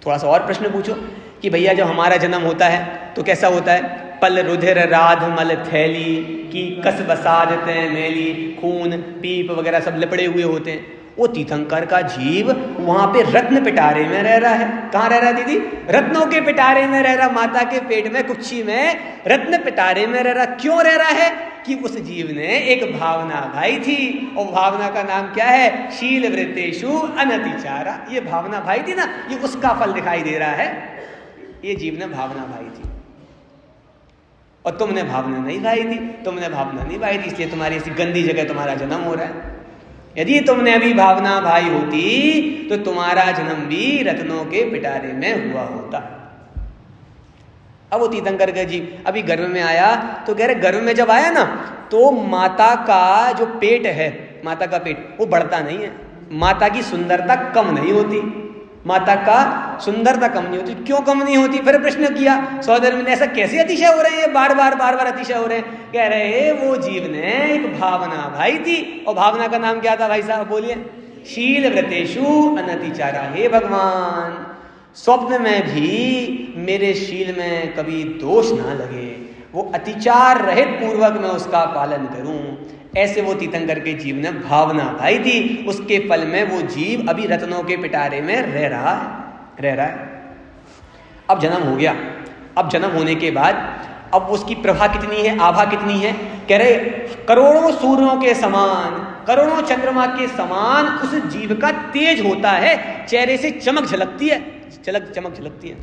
थोड़ा सा और प्रश्न पूछो कि भैया जब हमारा जन्म होता है तो कैसा होता है? पल रुधिर राध मल थैली की कस बसाजते मेली, खून पीप वगैरह सब लिपड़े हुए होते हैं। वो तीर्थंकर का जीव वहां पे रत्न पिटारे में रह रहा है। कहाँ रह रहा है दीदी? रत्नों के पिटारे में रह रहा, माता के पेट में कुक्षी में रत्न पिटारे में रह रहा। क्यों रह रहा है? कि उस जीव ने एक भावना भाई थी, और भावना का नाम क्या है? शील वृत्तेषु अनतिचारा। ये भावना भाई थी ना, ये उसका फल दिखाई दे रहा है। ये जीव ने भावना भाई थी और तुमने भावना नहीं भाई थी, तुमने भावना नहीं भाई थी, इसलिए तुम्हारी ऐसी गंदी जगह तुम्हारा जन्म हो रहा है। यदि तुमने अभी भावना भाई होती तो तुम्हारा जन्म भी रत्नों के पिटारे में हुआ होता। अब वो तीर्थंकर का जीव अभी गर्भ में आया तो कह रहे गर्भ में जब आया ना तो माता का जो पेट है, माता का पेट वो बढ़ता नहीं है। माता की सुंदरता कम नहीं होती, माता का सुंदरता कम नहीं होती। क्यों कम नहीं होती? फिर प्रश्न किया सौदर में, ऐसा कैसे अतिशय हो रहे हैं? बार बार अतिशय हो रहे हैं। कह रहे वो जीव ने एक भावना भाई थी, और भावना का नाम क्या था भाई साहब? बोलिए। शील व्रतेषु अनतिचारा। हे भगवान स्वप्न में भी मेरे शील में कभी दोष ना लगे, वो अतिचार रहित पूर्वक मैं उसका पालन करूं। ऐसे वो तीर्थंकर के जीव ने भावना भाई थी। उसके फल में वो जीव अभी रत्नों के पिटारे में रह रहा है। अब जन्म हो गया। अब जन्म होने के बाद अब उसकी प्रभा कितनी है, आभा कितनी है? कह रहे करोड़ों सूर्यों के समान, करोड़ों चंद्रमा के समान उस जीव का तेज होता है। चेहरे से चमक झलकती है।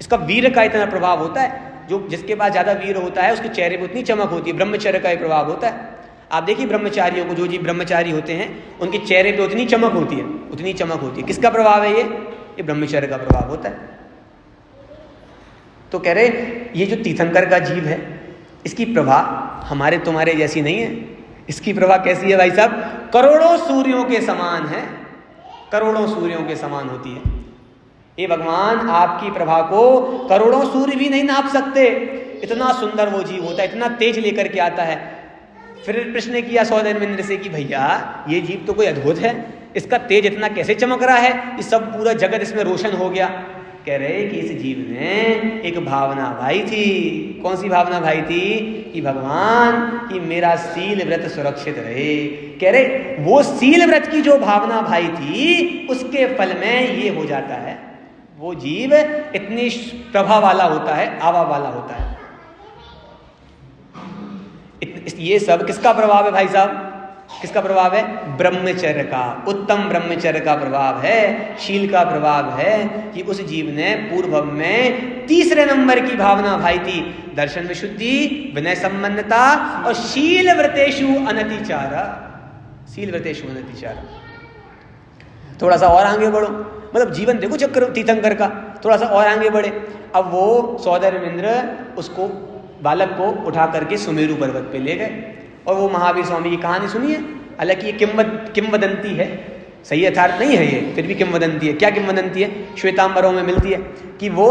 इसका वीर का इतना प्रभाव होता है, जो जिसके पास ज्यादा वीर होता है उसके चेहरे पर उतनी चमक होती है, ब्रह्मचर्य का प्रभाव होता है। आप देखिए ब्रह्मचारियों को, जो जी ब्रह्मचारी होते हैं उनके चेहरे पे उतनी चमक होती है, उतनी चमक होती है। किसका प्रभाव है ये ब्रह्मचर्य का प्रभाव होता है। तो कह रहे ये जो तीर्थंकर का जीव है इसकी प्रभा हमारे तुम्हारे जैसी नहीं है। इसकी प्रभा कैसी है भाई साहब? करोड़ों सूर्यों के समान है, करोड़ों सूर्यों के समान होती है। ये भगवान आपकी प्रभा को करोड़ों सूर्य भी नहीं नाप सकते, इतना सुंदर वो जीव होता है, इतना तेज लेकर के आता है। फिर प्रश्न किया सौदेंद्र से कि भैया ये जीव तो कोई अद्भुत है, इसका तेज इतना कैसे चमक रहा है, ये सब पूरा जगत इसमें रोशन हो गया। कह रहे कि इस जीव ने एक भावना भाई थी। कौन सी भावना भाई थी? कि भगवान कि मेरा सील व्रत सुरक्षित रहे। कह रहे वो सील व्रत की जो भावना भाई थी उसके फल में ये हो जाता है। वो जीव इतनी प्रभा वाला होता है, आवा वाला होता है। ये सब किसका प्रभाव है भाई साहब? किसका प्रभाव है? ब्रह्मचर्य का, उत्तम ब्रह्मचर्य का प्रभाव है, शील का प्रभाव है। कि उस जीव ने पूर्व में तीसरे नंबर की भावना भाई थी, दर्शन विशुद्धि, विनय संपन्नता और शील व्रतेषु अनतिचारा। शील व्रतेषु अनतिचारा। थोड़ा सा और आगे बढ़ो, मतलब जीवन देखो चक्र तीर्थंकर का, थोड़ा सा और आगे बढ़े। अब वो सौदेंद्र उसको बालक को उठा करके सुमेरु पर्वत पे ले गए और वो महावीर स्वामी की कहानी सुनिए। हालांकि ये किंवदंती है, सही यथार्थ नहीं है ये, फिर भी किंवदंती है। क्या किंवदंती है? श्वेतांबरों में मिलती है कि वो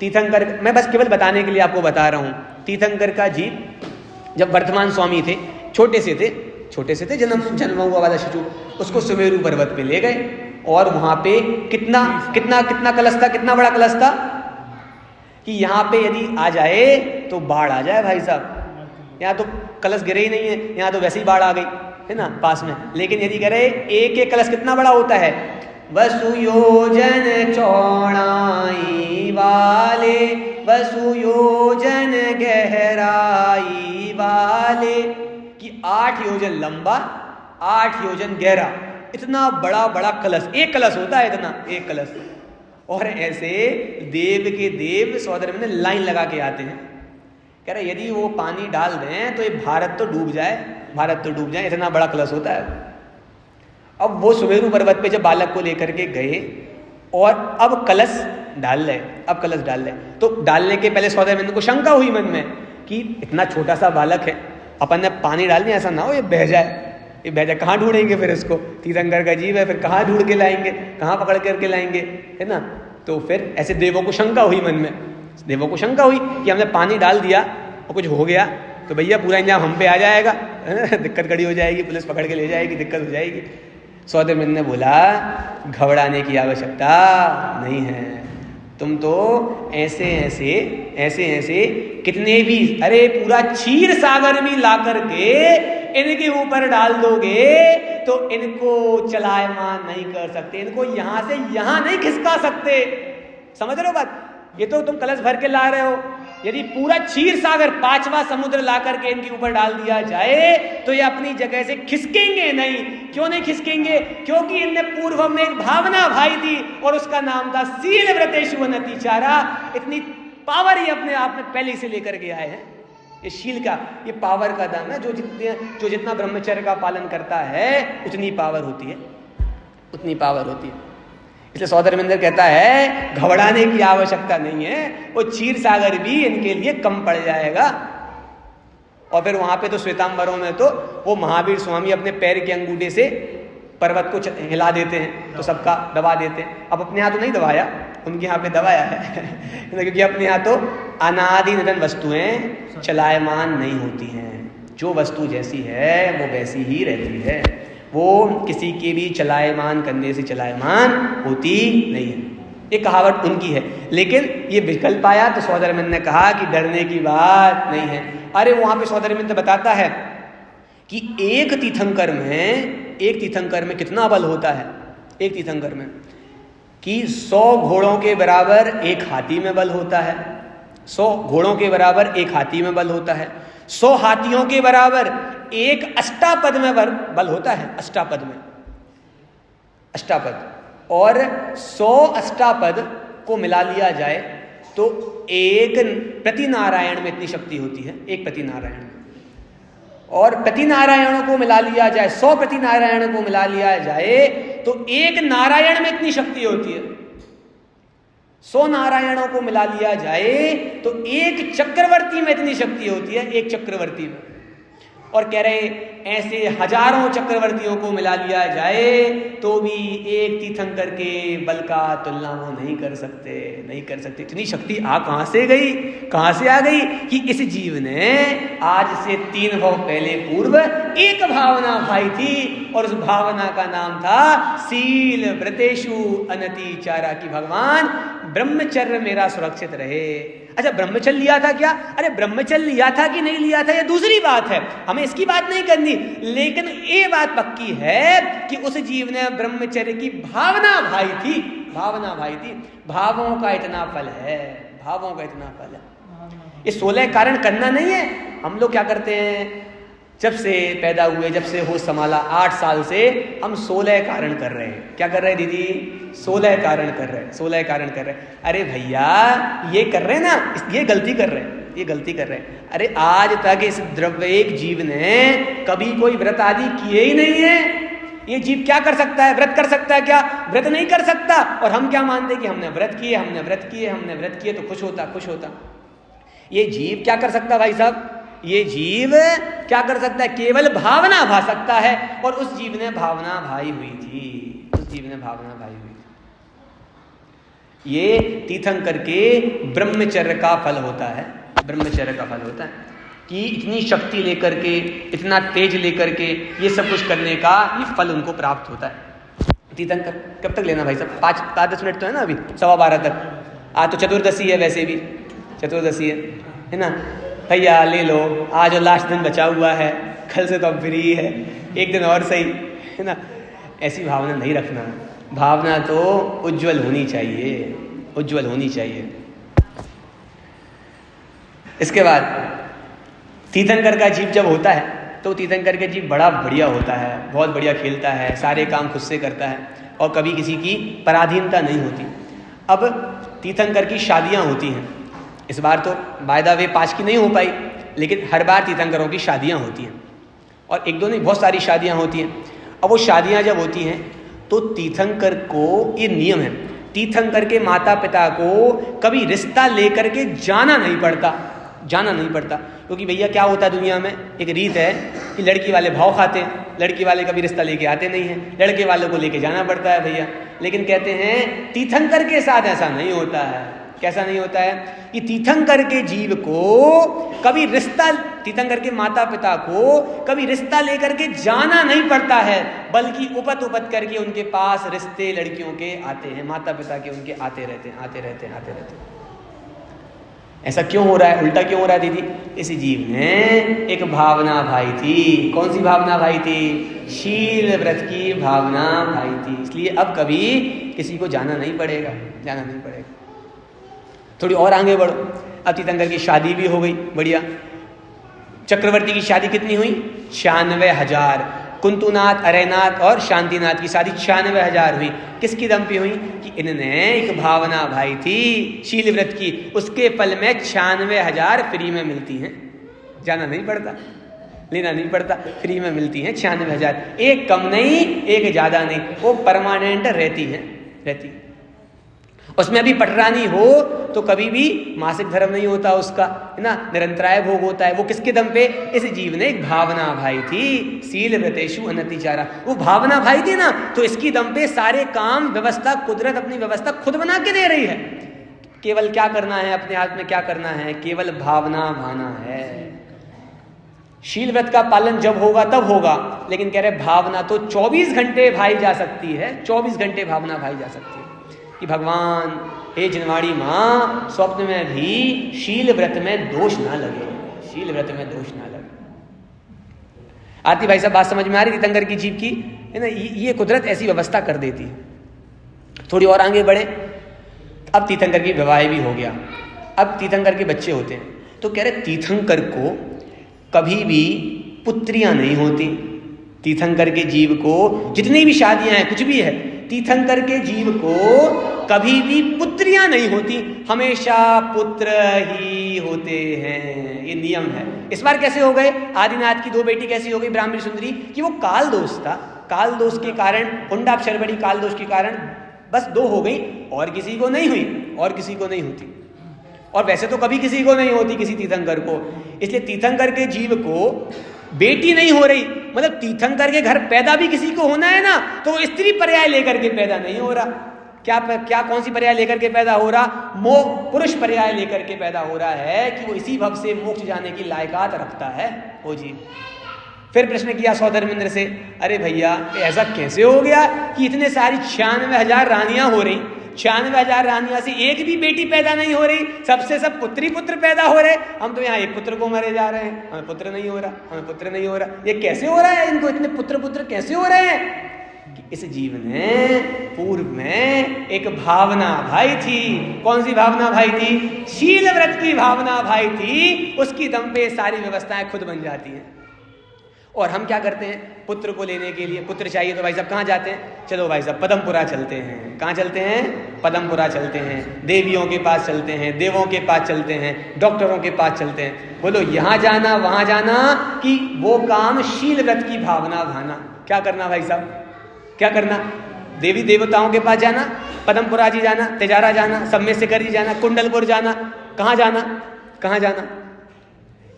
तीर्थंकर, मैं बस केवल बताने के लिए आपको बता रहा हूँ। तीर्थंकर का जीव जब वर्तमान स्वामी थे, छोटे से थे, जन्म हुआ वाला शिशु, उसको सुमेरु पर्वत पे ले गए और वहां पे कितना कलश था, कितना बड़ा कलश था कि यहाँ पे यदि आ जाए तो बाढ़ आ जाए भाई साहब। यहाँ तो कलश गिरे ही नहीं है, यहाँ तो वैसे ही बाढ़ आ गई है ना पास में। लेकिन यदि करे एक एक कलश कितना बड़ा होता है? वसुयोजन चौड़ाई वाले, वसुयोजन गहराई वाले, कि 8 योजन लंबा 8 योजन गहरा, इतना बड़ा बड़ा कलश, एक कलश होता है इतना, एक कलश। और ऐसे देव के देव सौदेंद्र में लाइन लगा के आते हैं। कह रहे यदि वो पानी डाल दें तो ये भारत तो डूब जाए, इतना बड़ा कलश होता है। अब वो सुमेरु पर्वत पे जब बालक को लेकर के गए और अब कलश डाल रहे, तो डालने के पहले सौदेंद्र को शंका हुई मन में कि इतना छोटा सा बालक है, अपन ने पानी डाल दिया, ऐसा ना हो ये बह जाए, कहाँ ढूंढेंगे फिर इसको? तीर्थंकर का जीव है, फिर कहाँ ढूंढ के लाएंगे, कहाँ पकड़ करके लाएंगे, है ना? तो फिर ऐसे देवों को शंका हुई मन में, देवों को शंका हुई कि हमने पानी डाल दिया और कुछ हो गया तो भैया पूरा इंजाम हम पे आ जाएगा, दिक्कत खड़ी हो जाएगी, पुलिस पकड़ के ले जाएगी, दिक्कत हो जाएगी। सौदेंद्र ने बोला घबराने की आवश्यकता नहीं है, तुम तो ऐसे कितने भी, अरे पूरा क्षीर सागर भी ला करके इनके ऊपर डाल दोगे तो इनको चलायमान नहीं कर सकते, इनको यहां से यहां नहीं खिसका सकते। समझ रहे हो बात? ये तो तुम कलश भर के ला रहे हो, यदि पूरा क्षीर सागर 5वां समुद्र ला करके इनके ऊपर डाल दिया जाए तो ये अपनी जगह से खिसकेंगे नहीं। क्यों नहीं खिसकेंगे? क्योंकि इनने पूर्व में एक भावना भाई थी और उसका नाम था शील व्रतेषु अनतिचारा। इतनी पावर ये अपने आप में पहले से लेकर के आए हैं। ये शील का, ये पावर का दाम है। जो जितना ब्रह्मचर्य का पालन करता है उतनी पावर होती है, उतनी पावर होती है। इसलिए सौदेंद्र कहता है घबराने की आवश्यकता नहीं है, वो क्षीर सागर भी इनके लिए कम पड़ जाएगा। और फिर वहां पे तो श्वेतांबरों में तो वो महावीर स्वामी अपने पैर के अंगूठे से पर्वत को हिला देते हैं तो सबका दबा देते हैं। अब अपने यहाँ तो नहीं दबाया, उनके यहाँ पे दबाया है क्योंकि अपने यहाँ तो अनादि निधन वस्तुएं चलायमान नहीं होती हैं। जो वस्तु जैसी है वो वैसी ही रहती है, वो किसी के भी चलायमान करने से चलायमान होती नहीं है। ये कहावत उनकी है। लेकिन ये विकल्प आया तो सौदेंद्र ने कहा कि डरने की बात नहीं है। अरे वहां पे सौदेंद्र बताता है कि एक तीर्थंकर में कितना बल होता है, एक तीर्थंकर में कि 100 घोड़ों के बराबर एक हाथी में बल होता है, 100 घोड़ों के बराबर एक हाथी में बल होता है, 100 हाथियों के बराबर एक अष्टापद में बल होता है, अष्टापद में, अष्टापद। और 100 अष्टापद को मिला लिया जाए तो एक प्रति नारायण में इतनी शक्ति होती है, एक प्रति नारायण में। और प्रति नारायणों को मिला लिया जाए, 100 प्रति नारायण को मिला लिया जाए तो एक नारायण में इतनी शक्ति होती है। 100 नारायणों को मिला लिया जाए तो एक चक्रवर्ती में इतनी शक्ति होती है, एक चक्रवर्ती में। और कह रहे ऐसे हजारों चक्रवर्तियों को मिला लिया जाए तो भी एक तीर्थंकर के बल का तुलना वो नहीं कर सकते, नहीं कर सकते। इतनी शक्ति कहाँ से गई, कहाँ से आ गई कि इस जीव ने आज से 3 भाव पहले पूर्व एक भावना भाई थी और उस भावना का नाम था शील व्रतेषु अनतिचारा, की भगवान ब्रह्मचर्य मेरा सुरक्षित रहे। अच्छा, ब्रह्मचर्य लिया था क्या? अरे ब्रह्मचर्य लिया था कि नहीं लिया था ये दूसरी बात है, हमें इसकी बात नहीं करनी, लेकिन ये बात पक्की है कि उस जीव ने ब्रह्मचर्य की भावना भाई थी, भावना भाई थी। भावों का इतना फल है, भावों का इतना फल है। ये 16 कारण करना नहीं है। हम लोग क्या करते हैं, जब से पैदा हुए, जब से होश संभाला 8 साल से हम 16 कारण कर रहे हैं। क्या कर रहे हैं दीदी? 16 कारण कर रहे हैं, 16 कारण कर रहे हैं। अरे भैया ये कर रहे हैं ना, ये गलती कर रहे हैं, ये गलती कर रहे हैं। अरे आज तक इस द्रव्येक जीव ने कभी कोई व्रत आदि किए ही नहीं है। ये जीव क्या कर सकता है? व्रत कर सकता है क्या? व्रत नहीं कर सकता। और हम क्या मानते कि हमने व्रत किए, हमने व्रत किए, हमने व्रत किए तो खुश होता, खुश होता। ये जीव क्या कर सकता भाई साहब? ये जीव क्या कर सकता है? केवल भावना भा सकता है। और उस जीव ने भावना भाई हुई थी, उस जीव ने भावना भाई हुई थी। ये तीर्थंकर के ब्रह्मचर्य का फल होता है, ब्रह्मचर्य का फल होता है कि इतनी शक्ति लेकर के, इतना तेज लेकर के ये सब कुछ करने का ये फल उनको प्राप्त होता है। तीर्थंकर कब तक लेना भाई साहब? 5-10 मिनट तो है ना, अभी 12:15 तक। आज तो चतुर्दशी है, वैसे भी चतुर्दशी है ना भैया, ले लो। आज और लास्ट दिन बचा हुआ है, कल से तो अब फ्री है, एक दिन और सही, है ना। ऐसी भावना नहीं रखना, भावना तो उज्जवल होनी चाहिए, उज्जवल होनी चाहिए। इसके बाद तीर्थंकर का जीव जब होता है तो तीर्थंकर के जीव बड़ा बढ़िया होता है, बहुत बढ़िया खेलता है, सारे काम खुद से करता है और कभी किसी की पराधीनता नहीं होती। अब तीर्थंकर की शादियां होती हैं, इस बार तो बाय द वे 5 की नहीं हो पाई, लेकिन हर बार तीर्थंकरों की शादियां होती हैं और एक दो नहीं, बहुत सारी शादियां होती हैं। अब वो शादियां जब होती हैं तो तीर्थंकर को ये नियम है, तीर्थंकर के माता पिता को कभी रिश्ता लेकर के जाना नहीं पड़ता, जाना नहीं पड़ता। क्योंकि भैया क्या होता है दुनिया में, एक रीत है कि लड़की वाले भाव खाते हैं, लड़की वाले कभी रिश्ता लेके आते नहीं हैं, लड़के वालों को लेके जाना पड़ता है भैया। लेकिन कहते हैं तीर्थंकर के साथ ऐसा नहीं होता है। कैसा नहीं होता है कि तीर्थंकर के जीव को कभी रिश्ता, तीर्थंकर के माता पिता को कभी रिश्ता लेकर के जाना नहीं पड़ता है, बल्कि उपत उपत करके उनके पास रिश्ते लड़कियों के आते हैं, माता पिता के उनके आते रहते हैं, आते रहते हैं, आते रहते हैं। ऐसा क्यों हो रहा है, उल्टा क्यों हो रहा है दीदी? इस जीव ने एक भावना भाई थी। कौन सी भावना भाई थी? शील व्रत की भावना भाई थी। इसलिए अब कभी किसी को जाना नहीं पड़ेगा, जाना नहीं पड़ेगा। थोड़ी और आगे बढ़ो, अब तीर्थंकर की शादी भी हो गई, बढ़िया। चक्रवर्ती की शादी कितनी हुई? 96,000। कुंतुनाथ, अरयनाथ और शांतिनाथ की शादी 96,000 हुई। किसकी दम पे हुई? कि इनने एक भावना भाई थी शील व्रत की, उसके फल में 96,000 फ्री में मिलती हैं, जाना नहीं पड़ता, लेना नहीं पड़ता, फ्री में मिलती हैं 96,000। एक कम नहीं, एक ज्यादा नहीं, वो परमानेंट रहती हैं, रहती। उसमें अभी पटरानी हो तो कभी भी मासिक धर्म नहीं होता उसका, है ना, निरंतराय भोग होता है। वो किसके दम पे? इस जीव ने एक भावना भाई थी, शील व्रतेषु अनतिचारा। वो भावना भाई थी ना, तो इसकी दम पे सारे काम व्यवस्था कुदरत अपनी व्यवस्था खुद बना के दे रही है। केवल क्या करना है, अपने हाथ में क्या करना है? केवल भावना भाना है। शील व्रत का पालन जब होगा तब होगा, लेकिन कह रहे भावना तो 24 घंटे भाई जा सकती है, 24 घंटे भावना भाई जा सकती है कि भगवान हे जिनवाड़ी माँ, स्वप्न में भी शील व्रत में दोष ना लगे, शील व्रत में दोष ना लगे। आती भाई साहब बात समझ में आ रही तीर्थंकर की जीव की, है ना? ये कुदरत ऐसी व्यवस्था कर देती है। थोड़ी और आगे बढ़े, अब तीर्थंकर की विवाह भी हो गया, अब तीर्थंकर के बच्चे होते हैं। तो कह रहे तीर्थंकर को कभी भी पुत्रियां नहीं होती। तीर्थंकर के जीव को जितनी भी शादियां हैं, कुछ भी है, तीर्थंकर के जीव को कभी भी पुत्रियां नहीं होती, हमेशा पुत्र ही होते हैं, ये नियम है। इस बार कैसे हो गए? आदिनाथ की 2 बेटी कैसी हो गई ब्राह्मणी सुंदरी कि वो काल दोष था, काल दोष के कारण, हुंडाक्षरबड़ी काल दोष के कारण बस 2 हो गई, और किसी को नहीं हुई, और किसी को नहीं होती। और वैसे तो कभी किसी को नहीं होती, किसी तीर्थंकर को। इसलिए तीर्थंकर के जीव को बेटी नहीं हो रही, मतलब तीर्थंकर के घर पैदा भी किसी को होना है ना, तो वो स्त्री पर्याय लेकर के पैदा नहीं हो रहा। क्या कौन सी पर्याय लेकर के पैदा हो रहा? पुरुष पर्याय लेकर के पैदा हो रहा है कि वो इसी भव से मोक्ष जाने की लायकात रखता है वो जी। फिर प्रश्न किया सौधर्मेंद्र से, अरे भैया ऐसा कैसे हो गया कि इतने सारी 96,000 रानियां हो रही, 96,000 रानियां से एक भी बेटी पैदा नहीं हो रही, सबसे सब पुत्री पुत्र पैदा हो रहे, हम तो यहाँ एक पुत्र को मरे जा रहे हैं, हमें पुत्र नहीं हो रहा, हमें पुत्र नहीं हो रहा, ये कैसे हो रहा है? इनको इतने पुत्र कैसे हो रहे हैं? इस जीव ने पूर्व में एक भावना भाई थी। कौन सी भावना भाई थी? शील व्रत की भावना भाई थी। उसकी दम पे सारी व्यवस्थाएं खुद बन जाती हैं। और हम क्या करते हैं? पुत्र को लेने के लिए पुत्र चाहिए तो भाई साहब कहाँ जाते हैं? चलो भाई साहब पदमपुरा चलते हैं। कहाँ चलते हैं? पदमपुरा चलते हैं, देवियों के पास चलते हैं, देवों के पास चलते हैं, डॉक्टरों के पास चलते हैं। बोलो यहाँ जाना वहाँ जाना कि वो काम शील व्रत की भावना भाना। क्या करना भाई साहब? क्या करना? देवी देवताओं के पास जाना, पदमपुरा जी जाना, तेजारा जाना, सम्मेशकर जी जाना, कुंडलपुर जाना। कहाँ जाना? कहाँ जाना?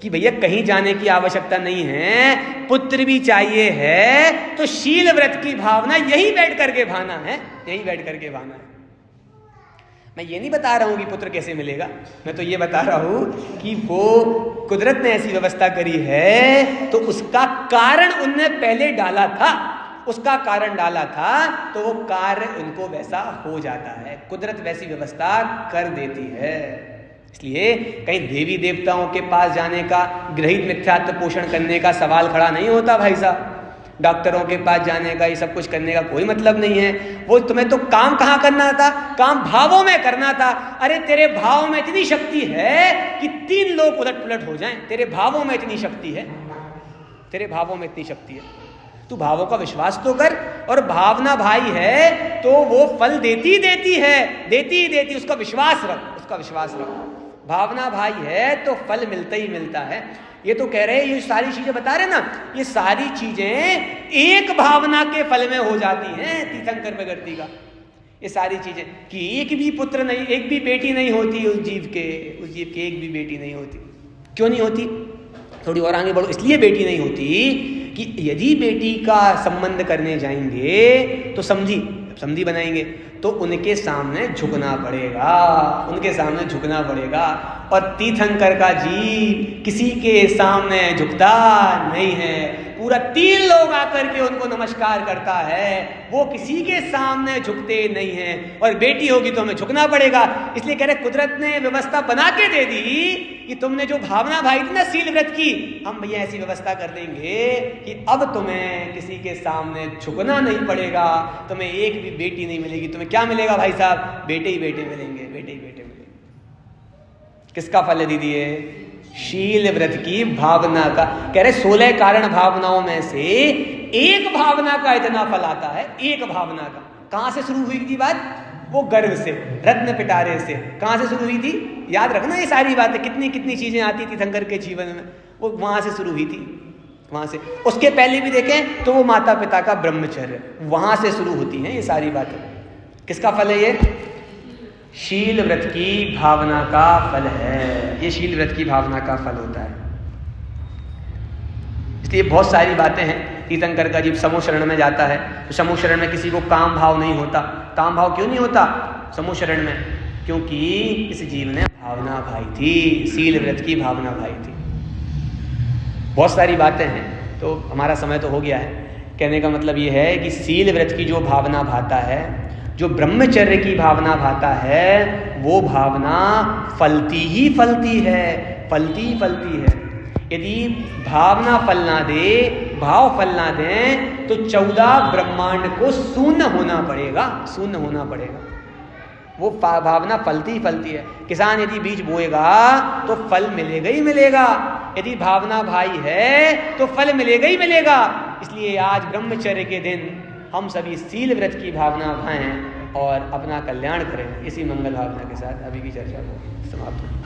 कि भैया कहीं जाने की आवश्यकता नहीं है, पुत्र भी चाहिए है तो शील व्रत की भावना यही बैठ करके भाना है, यही बैठ करके भाना है। मैं ये नहीं बता रहा हूं कि पुत्र कैसे मिलेगा, मैं तो ये बता रहा हूं कि वो कुदरत ने ऐसी व्यवस्था करी है तो उसका कारण उनने पहले डाला था, उसका कारण डाला था तो वो कार्य उनको वैसा हो जाता है। कुदरत वैसी व्यवस्था कर देती है। इसलिए कहीं देवी देवताओं के पास जाने का, गृहित मिथ्यात्व पोषण करने का सवाल खड़ा नहीं होता भाई साहब। डॉक्टरों के पास जाने का, ये सब कुछ करने का कोई मतलब नहीं है। वो तुम्हें तो काम कहाँ करना था? काम भावों में करना था। अरे तेरे भाव में इतनी शक्ति है कि 3 लोग उलट पुलट हो जाएं। तेरे भावों में इतनी शक्ति है, तेरे भावों में इतनी शक्ति है। तू भावों का विश्वास तो कर, और भावना भाई है तो वो फल देती है, देती। उसका विश्वास रख, उसका विश्वास रख। भावना भाई है तो फल मिलता ही मिलता है। ये तो कह रहे हैं, ये सारी चीजें बता रहे ना, ये सारी चीजें एक भावना के फल में हो जाती हैं तीर्थंकर प्रगति का। ये सारी चीजें कि एक भी पुत्र नहीं, एक भी बेटी नहीं होती उस जीव के एक भी बेटी नहीं होती। क्यों नहीं होती? थोड़ी और आगे बढ़ो। इसलिए बेटी नहीं होती कि यदि बेटी का संबंध करने जाएंगे तो समझी बनाएंगे तो उनके सामने झुकना पड़ेगा, उनके सामने झुकना पड़ेगा। और तीर्थंकर का जीव किसी के सामने झुकता नहीं है। पूरा 3 लोग आकर के उनको नमस्कार करता है, वो किसी के सामने झुकते नहीं हैं। और बेटी होगी तो हमें झुकना पड़ेगा। इसलिए कह रहे कुदरत ने व्यवस्था बना के दे दी कि तुमने जो भावना भाई थी ना शील व्रत की, हम भैया ऐसी व्यवस्था कर देंगे कि अब तुम्हें किसी के सामने झुकना नहीं पड़ेगा। तुम्हें एक भी बेटी नहीं मिलेगी। तुम्हें क्या मिलेगा भाई साहब? बेटे ही बेटे मिलेंगे, बेटे ही बेटे मिलेंगे। किसका फल है दीदी? शील व्रत की भावना का। कह रहे 16 कारण भावनाओं में से एक भावना का इतना फल आता है, एक भावना का। कहां से शुरू हुई थी बात? वो गर्भ से, रत्न पिटारे से। कहां से शुरू हुई थी? याद रखना ये सारी बातें, कितनी कितनी चीजें आती थी तीर्थंकर के जीवन में, वो वहां से शुरू हुई थी, वहां से। उसके पहले भी देखें तो वो माता पिता का ब्रह्मचर्य, वहां से शुरू होती हैं ये सारी बातें। किसका फल है ये? शील व्रत की भावना का फल है। ये शील व्रत की भावना का फल होता है। इसलिए बहुत सारी बातें हैं। तीर्थंकर का जीव समूह शरण में जाता है तो समूह शरण में किसी को काम भाव नहीं होता। काम भाव क्यों नहीं होता समूह शरण में? क्योंकि इस जीव ने भावना भाई थी, शील व्रत की भावना भाई थी। बहुत सारी बातें हैं, तो हमारा समय तो हो गया है। कहने का मतलब ये है कि शील व्रत की जो भावना भाता है, जो ब्रह्मचर्य की भावना भाता है, वो भावना फलती ही फलती है, फलती ही फलती है। यदि भावना फल ना दे, भाव फल ना दें तो 14 ब्रह्मांड को शून्य होना पड़ेगा, शून्य होना पड़ेगा। वो भावना फलती ही फलती है। किसान यदि बीज बोएगा तो फल मिलेगा ही मिलेगा। यदि भावना भाई है तो फल मिलेगा ही मिलेगा। इसलिए आज ब्रह्मचर्य के दिन हम सभी शील व्रत की भावना भाएं और अपना कल्याण करें। इसी मंगल भावना के साथ अभी की चर्चा को समाप्त करें।